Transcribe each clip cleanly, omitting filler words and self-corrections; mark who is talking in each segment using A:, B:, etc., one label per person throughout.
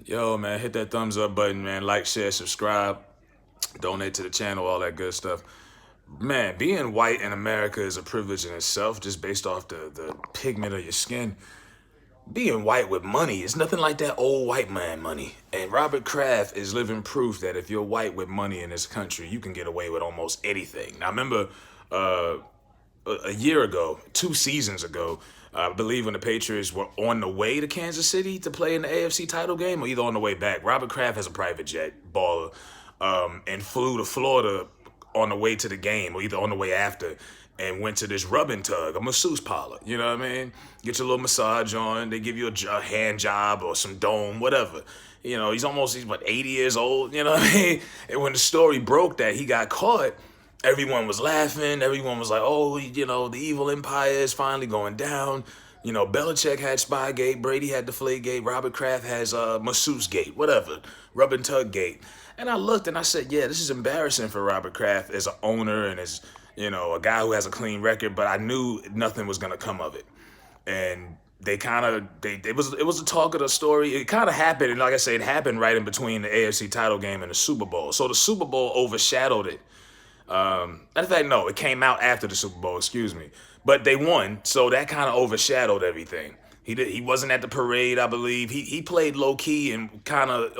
A: Yo, man, hit that thumbs up button, man. Like, share, subscribe, donate to the channel, all that good stuff. Man, being white in America is a privilege in itself, just based off the pigment of your skin. Being white with money is nothing like that old white man money. And Robert Kraft is living proof that if you're white with money in this country, you can get away with almost anything. Now, I remember a year ago, 2 seasons ago, I believe when the Patriots were on the way to Kansas City to play in the AFC title game, or either on the way back. Robert Kraft has a private jet, baller, and flew to Florida on the way to the game, or either on the way after, and went to this rubbing tug, a masseuse parlor. You know what I mean? Get your little massage on. They give you a hand job or some dome, whatever. You know, he's what, 80 years old. You know what I mean? And when the story broke that he got caught, everyone was laughing. Everyone was like, oh, the evil empire is finally going down. Belichick had Spygate, Brady had Deflategate, Robert Kraft has Masseuse Gate, whatever, Rub and Tug Gate. And I looked and I said, yeah, this is embarrassing for Robert Kraft as an owner and as, a guy who has a clean record, but I knew nothing was going to come of it. And it was a talk of the story. It kind of happened, and like I said, it happened right in between the AFC title game and the Super Bowl. So the Super Bowl overshadowed it. In fact, no, it came out after the Super Bowl, excuse me. But they won, so that kind of overshadowed everything. He wasn't at the parade, I believe. He played low key and kind of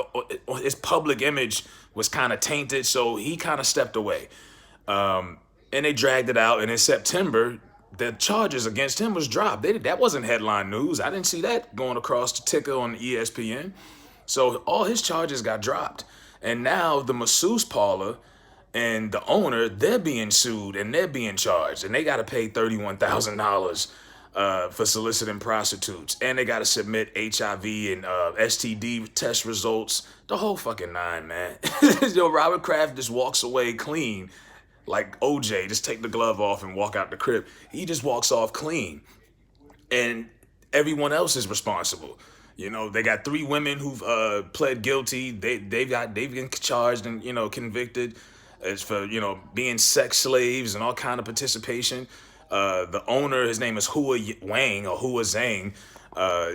A: his public image was kind of tainted, so he kind of stepped away. And they dragged it out, and in September, the charges against him was dropped. That wasn't headline news. I didn't see that going across the ticker on ESPN. So all his charges got dropped, and now the masseuse parlor and the owner, they're being sued and they're being charged, and they got to pay $31,000 for soliciting prostitutes, and they got to submit HIV and STD test results, the whole fucking nine, man. Robert Kraft just walks away clean, like OJ, just take the glove off and walk out the crib. He just walks off clean, and everyone else is responsible. They got 3 women who've pled guilty. They've been charged and convicted as for being sex slaves and all kind of participation. The owner, his name is Hua Wang or Hua Zhang.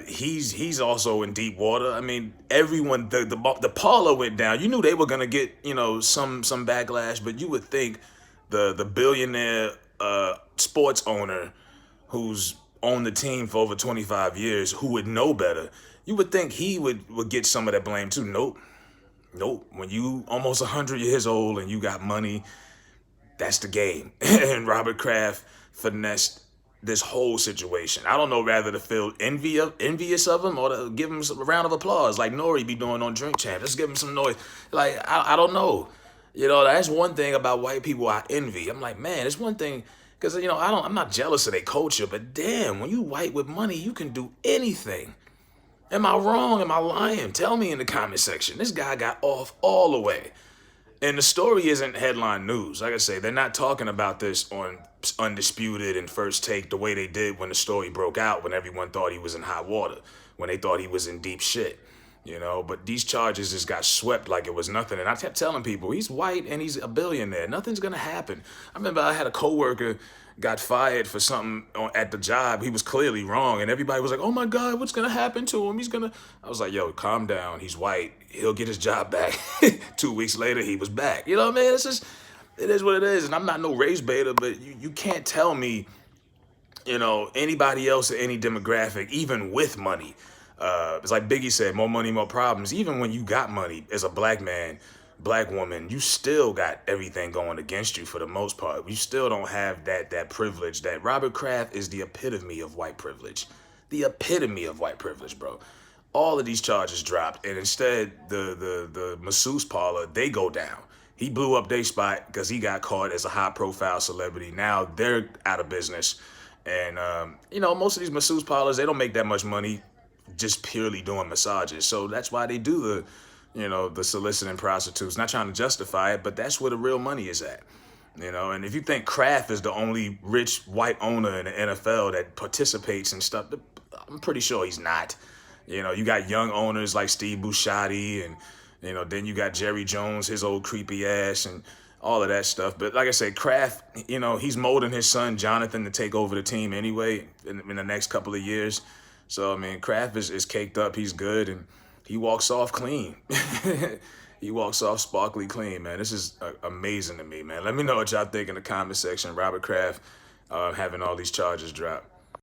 A: He's also in deep water. I mean, everyone, the parlor went down. You knew they were gonna get some backlash, but you would think the billionaire sports owner who's owned the team for over 25 years, who would know better, you would think he would get some of that blame too. Nope. When you almost 100 years old and you got money, that's the game. And Robert Kraft finessed this whole situation. I don't know whether to feel envious of him or to give him a round of applause like Nori be doing on Drink Champ. Let's give him some noise. Like, I don't know. That's one thing about white people I envy. I'm like, man, it's one thing, because, I'm not jealous of their culture, but damn, when you white with money, you can do anything. Am I wrong? Am I lying? Tell me in the comment section. This guy got off all the way. And the story isn't headline news. Like I say, they're not talking about this on Undisputed and First Take the way they did when the story broke out, when everyone thought he was in hot water, when they thought he was in deep shit. But these charges just got swept like it was nothing. And I kept telling people, he's white and he's a billionaire. Nothing's going to happen. I remember I had a coworker got fired for something at the job. He was clearly wrong. And everybody was like, oh my God, what's going to happen to him? I was like, yo, calm down. He's white. He'll get his job back. 2 weeks later, he was back. You know what I mean? It is what it is. And I'm not no race beta, but you can't tell me, anybody else in any demographic, even with money. It's like Biggie said, more money, more problems. Even when you got money as a black man, black woman, you still got everything going against you for the most part. You still don't have that privilege. That Robert Kraft is the epitome of white privilege. The epitome of white privilege, bro. All of these charges dropped, and instead the masseuse parlor, they go down. He blew up their spot because he got caught as a high-profile celebrity. Now they're out of business. And, most of these masseuse parlors, they don't make that much money just purely doing massages. So that's why they do the soliciting prostitutes. Not trying to justify it, but that's where the real money is at. And if you think Kraft is the only rich white owner in the NFL that participates in stuff, I'm pretty sure he's not. You got young owners like Steve Buscemi and, then you got Jerry Jones, his old creepy ass, and all of that stuff. But like I said, Kraft, he's molding his son, Jonathan, to take over the team anyway in the next couple of years. So, I mean, Kraft is caked up. He's good. And he walks off clean. He walks off sparkly clean, man. This is amazing to me, man. Let me know what y'all think in the comment section. Robert Kraft having all these charges dropped.